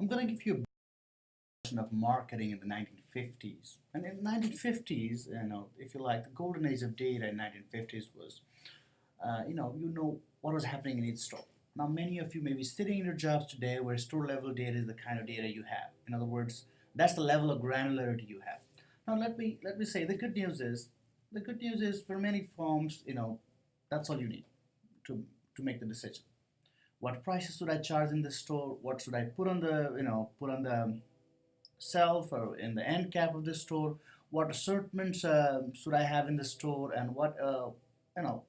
I'm going to give you a version of marketing in the 1950s. And in the 1950s, if you like, the golden age of data in 1950s was, you know what was happening in each store. Now, many of you may be sitting in your jobs today where store level data is the kind of data you have. In other words, that's the level of granularity you have. Now, let me say the good news is for many firms, that's all you need to to make the decision. What prices should I charge in the store? What should I put on the shelf or in the end cap of the store? What assortments should I have in the store? And what you know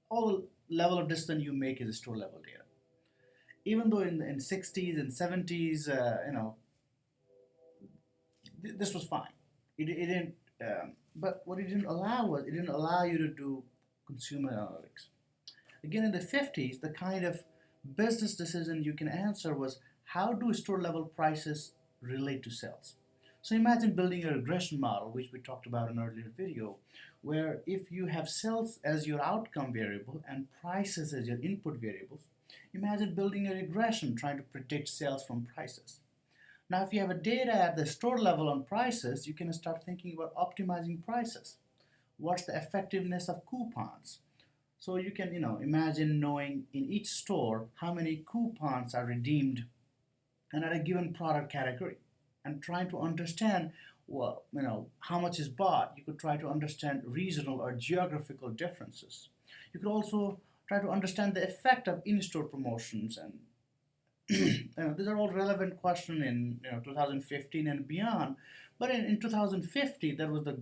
all level of decision you make is store level data. Even though in 60s and 70s, this was fine. It didn't. But what it didn't allow was it didn't allow you to do consumer analytics. Again, in the 50s, the kind of business decision you can answer was how do store level prices relate to sales? So imagine building a regression model, which we talked about in an earlier video, where if you have sales as your outcome variable and prices as your input variables, imagine building a regression trying to predict sales from prices. Now, if you have a data at the store level on prices, you can start thinking about optimizing prices. What's the effectiveness of coupons? So you can, imagine knowing in each store how many coupons are redeemed and at a given product category, and trying to understand, well, how much is bought. You could try to understand regional or geographical differences. You could also try to understand the effect of in-store promotions, and these are all relevant questions in 2015 and beyond. But in 2050, that was the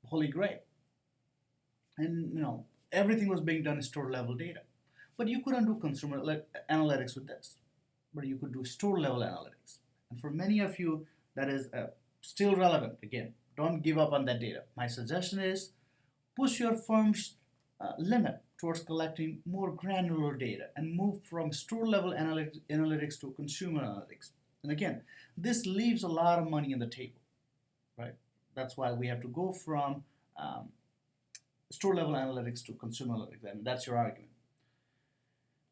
holy grail, and everything was being done in store level data. But you couldn't do consumer analytics with this, but you could do store level analytics. And for many of you, that is still relevant. Again, don't give up on that data. My suggestion is push your firm's limit towards collecting more granular data and move from store level analytics to consumer analytics. And again, this leaves a lot of money on the table, right? That's why we have to go from store level analytics to consumer analytics, and that's your argument.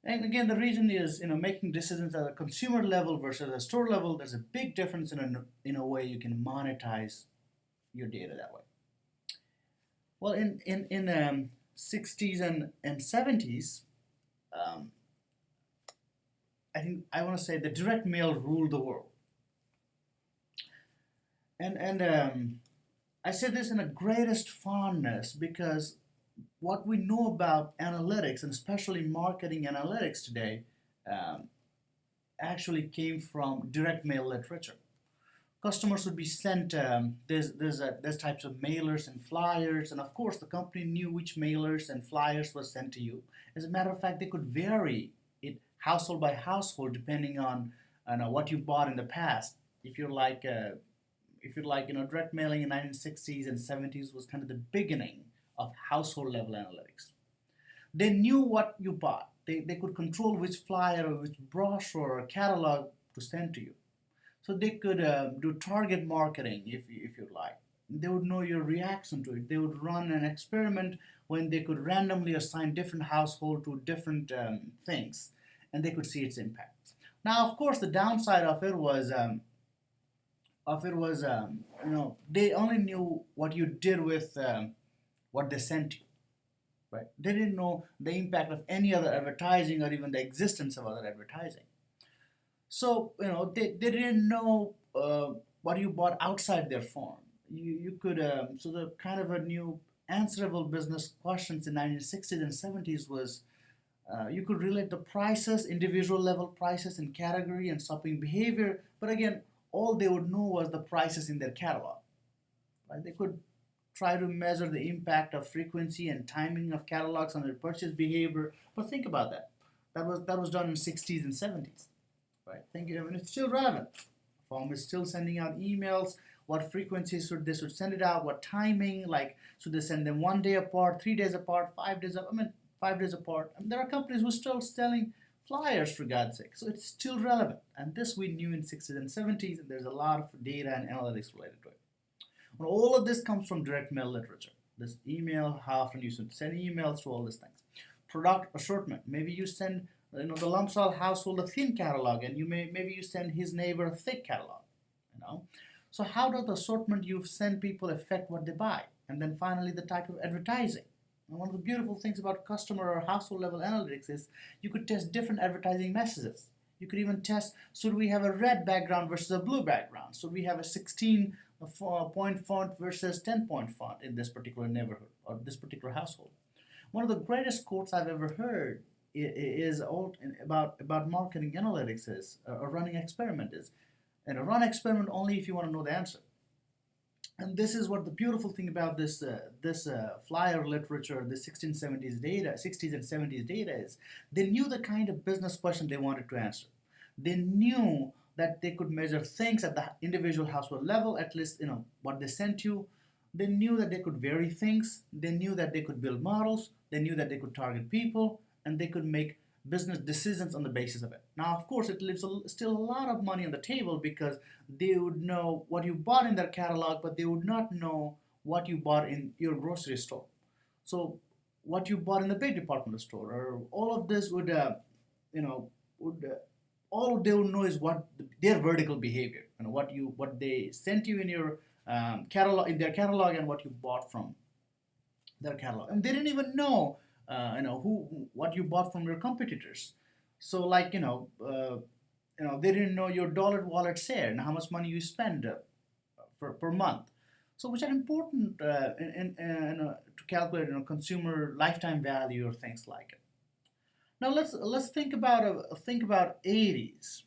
And again, the reason is, making decisions at a consumer level versus a store level. There's a big difference in a way you can monetize your data that way. Well, in 60s and 70s, um, I want to say the direct mail ruled the world, and I say this in the greatest fondness because what we know about analytics, and especially marketing analytics today, um, actually came from direct mail literature. Customers would be sent there's types of mailers and flyers, and of course the company knew which mailers and flyers were sent to you. As a matter of fact, they could vary it household by household depending on what you bought in the past. If you're like direct mailing in 1960s and 70s was kind of the beginning of household level analytics. They knew what you bought. They could control which flyer or which brochure or catalog to send to you. So they could do target marketing if you'd like. They would know your reaction to it. They would run an experiment when they could randomly assign different household to different things, and they could see its impact. Now, of course, the downside of it was they only knew what you did with what they sent you, right? They didn't know the impact of any other advertising or even the existence of other advertising. So they didn't know what you bought outside their farm. You could so the kind of a new answerable business questions in 1960s and 70s was you could relate the prices, individual level prices in category and shopping behavior, but again, all they would know was the prices in their catalog. Right? They could try to measure the impact of frequency and timing of catalogs on their purchase behavior. But think about that. That was done in 60s and 70s. Right? Think it's still relevant. Firm is still sending out emails. What frequency should send it out? What timing? Like should they send them 1 day apart, 3 days apart, 5 days? 5 days apart. There are companies who are still selling flyers for God's sake. So it's still relevant. And this we knew in 60s and 70s, and there's a lot of data and analytics related to it. Well, all of this comes from direct mail literature. This email, how often you should send emails to all these things. Product assortment. Maybe you send The Lumsdahl household a thin catalog, and maybe you send his neighbor a thick catalog. You know, so how does the assortment you send people affect what they buy? And then finally, the type of advertising. And one of the beautiful things about customer or household level analytics is you could test different advertising messages. You could even test, should we have a red background versus a blue background? Should we have a 16-point font versus 10-point font in this particular neighborhood or this particular household? One of the greatest quotes I've ever heard is about marketing analytics is a running experiment is, and a run experiment only if you want to know the answer. And this is what the beautiful thing about this flyer literature, the 1670s data, 60s and 70s data is. They knew the kind of business question they wanted to answer. They knew that they could measure things at the individual household level, at least what they sent you. They knew that they could vary things. They knew that they could build models. They knew that they could target people, and they could make business decisions on the basis of it. Now, of course, it leaves still a lot of money on the table because they would know what you bought in their catalog, but they would not know what you bought in your grocery store. So, what you bought in the big department store, or all of this would, would all they would know is what their vertical behavior, what they sent you in your catalog, in their catalog, and what you bought from their catalog, and they didn't even know what you bought from your competitors. So like they didn't know your dollar wallet share and how much money you spend per month. So which are important to calculate consumer lifetime value or things like it. Now let's think about 80s.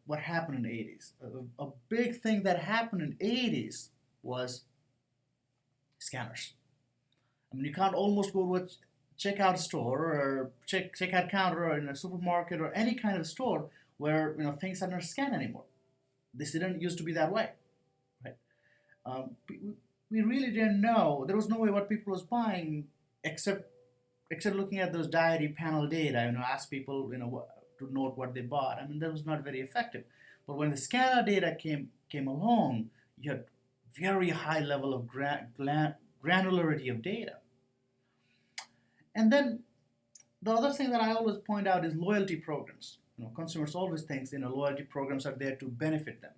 What happened in the 80s. A big thing that happened in 80s was scanners. I mean, you can't almost go to a checkout store or checkout counter or in a supermarket or any kind of store where things are not scanned anymore. This didn't used to be that way, right? We really didn't know. There was no way what people was buying except looking at those diary panel data. Ask people to note what they bought. I mean, that was not very effective. But when the scanner data came along, you had very high level of granularity of data. And then the other thing that I always point out is loyalty programs. Consumers always think loyalty programs are there to benefit them,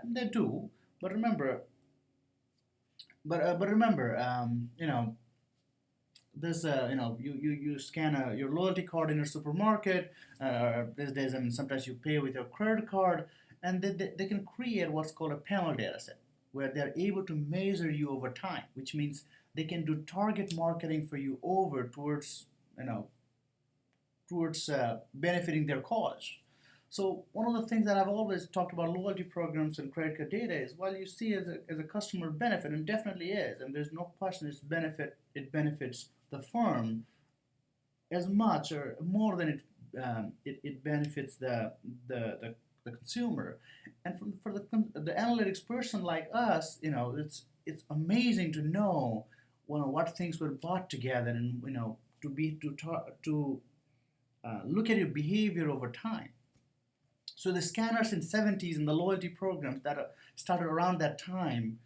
and they do. But remember, this you scan your loyalty card in your supermarket. These days, I mean, sometimes you pay with your credit card, and they can create what's called a panel data set, where they're able to measure you over time, which means they can do target marketing for you over towards benefiting their cause. So one of the things that I've always talked about loyalty programs and credit card data is, while you see as a customer benefit, and definitely is, and there's no question it benefits the firm as much or more than it benefits the consumer. And for the analytics person like us, it's amazing to know what things were bought together, and to look at your behavior over time. So the scanners in 70s and the loyalty programs that started around that time,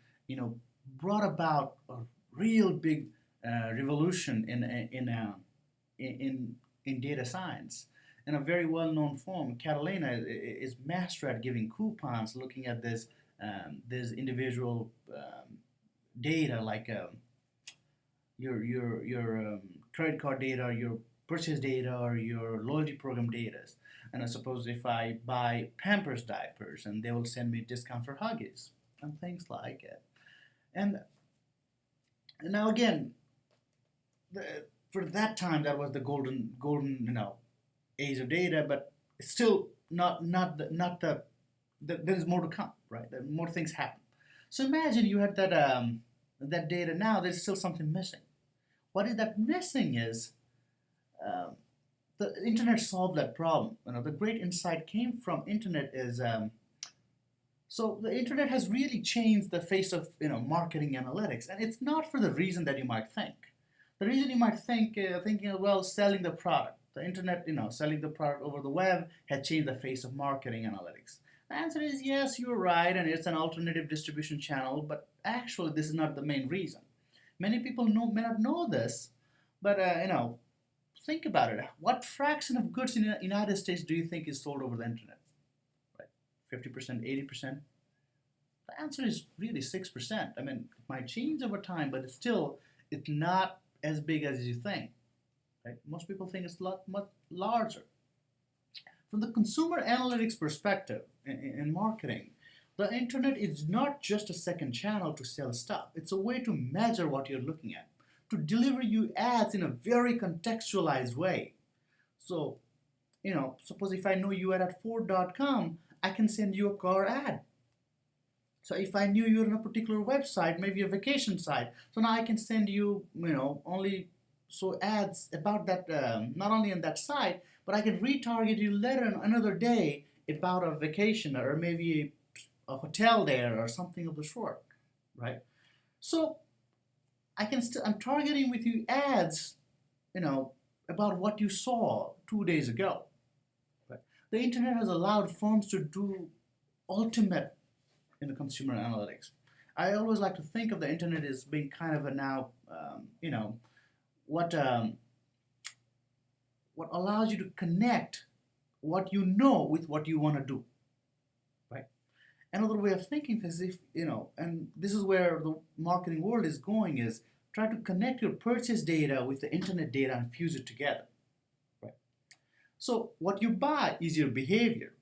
brought about a real big revolution in data science. In a very well-known firm, Catalina is master at giving coupons, looking at this individual data like your credit card data, your purchase data, or your loyalty program data. And I suppose if I buy Pampers diapers, and they will send me a discount for Huggies and things like it. And now again, for that time, that was the golden age of data, but it's still not the there's more to come, right? More things happen. So imagine you had that data. Now there's still something missing. What is that missing is the internet solved that problem. The great insight came from internet is so the internet has really changed the face of marketing analytics, and it's not for the reason that you might think. The reason you might think thinking selling the product. The internet, selling the product over the web has changed the face of marketing analytics. The answer is yes, you're right, and it's an alternative distribution channel, but actually this is not the main reason. Many people may not know this, but think about it. What fraction of goods in the United States do you think is sold over the internet? Right, 50%, 80%? The answer is really 6%. I mean, it might change over time, but it's not as big as you think. Right? Most people think it's a lot much larger. From the consumer analytics perspective in marketing, the internet is not just a second channel to sell stuff. It's a way to measure what you're looking at, to deliver you ads in a very contextualized way. So, suppose if I know you are at Ford.com, I can send you a car ad. So if I knew you're on a particular website, maybe a vacation site, so now I can send you, only so ads about that, not only on that site, but I can retarget you later on another day about a vacation or maybe a hotel there or something of the sort, right? So I'm targeting with you ads, about what you saw 2 days ago. Right? The internet has allowed firms to do ultimate in the consumer analytics. I always like to think of the internet as being kind of a now, what what allows you to connect what you know with what you want to do, right? Another way of thinking is and this is where the marketing world is going, is try to connect your purchase data with the internet data and fuse it together, right? So what you buy is your behavior.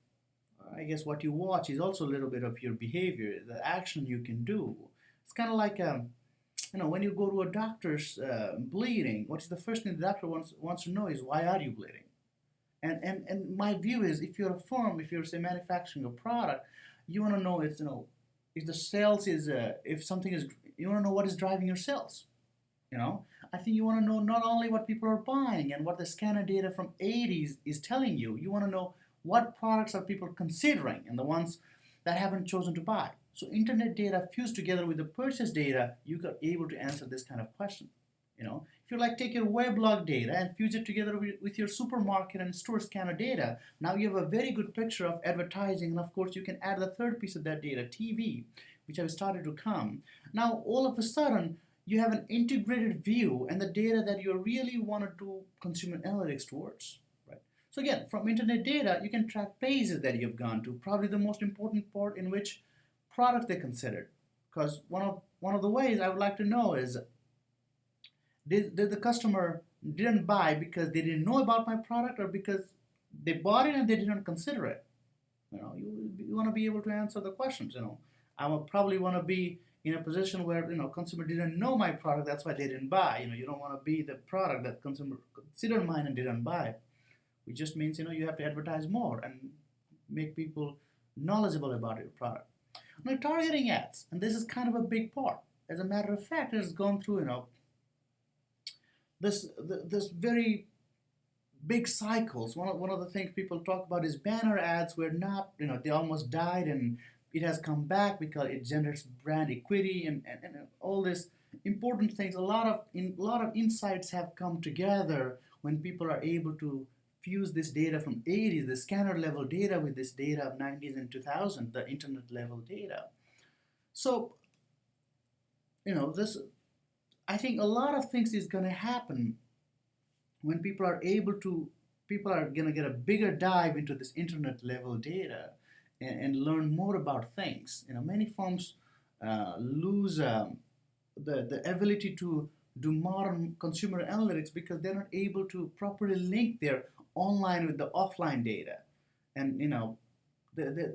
I guess what you watch is also a little bit of your behavior, the action you can do. It's kind of like, when you go to a doctor's bleeding, what's the first thing the doctor wants to know is, why are you bleeding? And my view is, if you're a firm, if you're, say, manufacturing a product, you want to know if the sales is, if something is, you want to know what is driving your sales. I think you want to know not only what people are buying and what the scanner data from 80s is telling you. You want to know what products are people considering and the ones that haven't chosen to buy. So internet data fused together with the purchase data, you are able to answer this kind of question. If you take your weblog data and fuse it together with your supermarket and store scanner data, now you have a very good picture of advertising, and of course you can add the third piece of that data, TV, which have started to come. Now all of a sudden you have an integrated view and the data that you really want to do consumer analytics towards. So again, from internet data, you can track pages that you've gone to, probably the most important part in which product they considered. Because one of the ways I would like to know is, did the customer didn't buy because they didn't know about my product, or because they bought it and they didn't consider it? You want to be able to answer the questions. I would probably want to be in a position where consumer didn't know my product, that's why they didn't buy. You don't want to be the product that consumer considered mine and didn't buy. It just means you have to advertise more and make people knowledgeable about your product. Now, targeting ads, and this is kind of a big part. As a matter of fact, it has gone through this very big cycles. One of the things people talk about is banner ads were not, they almost died, and it has come back because it generates brand equity and all this important things. A lot of insights have come together when people are able to fuse this data from 80s, the scanner level data, with this data of 90s and 2000, the internet level data. So, I think a lot of things is going to happen when people are going to get a bigger dive into this internet level data and learn more about things. Many firms lose the ability to do modern consumer analytics because they're not able to properly link their online with the offline data, and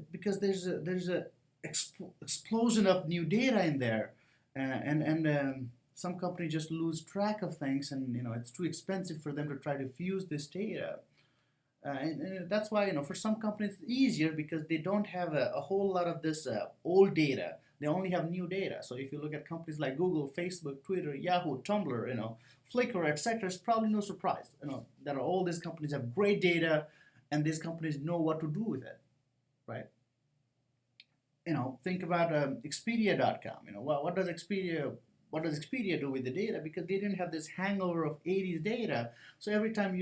because there's a explosion of new data in there, and some companies just lose track of things, and it's too expensive for them to try to fuse this data, and that's why for some companies it's easier because they don't have a whole lot of this old data. They only have new data. So if you look at companies like Google, Facebook, Twitter, Yahoo, Tumblr, Flickr, etc., it's probably no surprise, that all these companies have great data, and these companies know what to do with it, right? Think about Expedia.com. What does Expedia do with the data? Because they didn't have this hangover of 80s data. So every time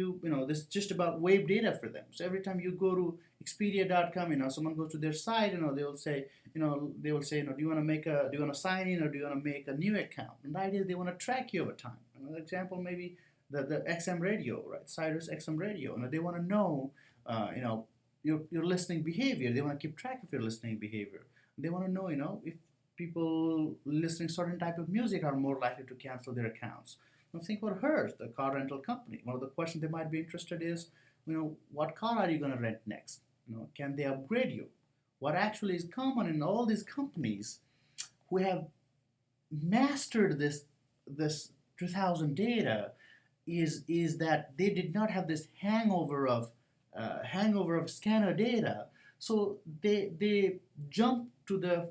this is just about web data for them. So every time you go to Expedia.com, someone goes to their site, they will say, do you want to sign in, or do you want to make a new account? And the idea is they want to track you over time. Another example, maybe the XM radio, right? Sirius XM radio. They want to know, your listening behavior. They want to keep track of your listening behavior. They want to know, if people listening certain type of music are more likely to cancel their accounts. Think about Hertz, the car rental company. One of the questions they might be interested is, what car are you going to rent next? Can they upgrade you? What actually is common in all these companies who have mastered this 2000 data is that they did not have this hangover of scanner data. So they jump to the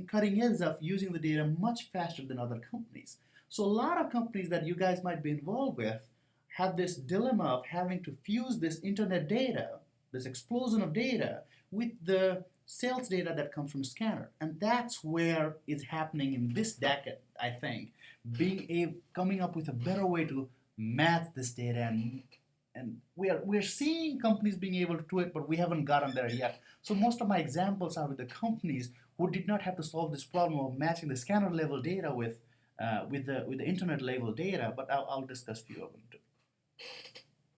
cutting edge of using the data much faster than other companies. So a lot of companies that you guys might be involved with have this dilemma of having to fuse this internet data, this explosion of data, with the sales data that comes from scanner. And that's where it's happening in this decade, I think, coming up with a better way to match this data, and we're seeing companies being able to do it, but we haven't gotten there yet. So most of my examples are with the companies who did not have to solve this problem of matching the scanner level data with the internet level data. But I'll discuss a few of them too.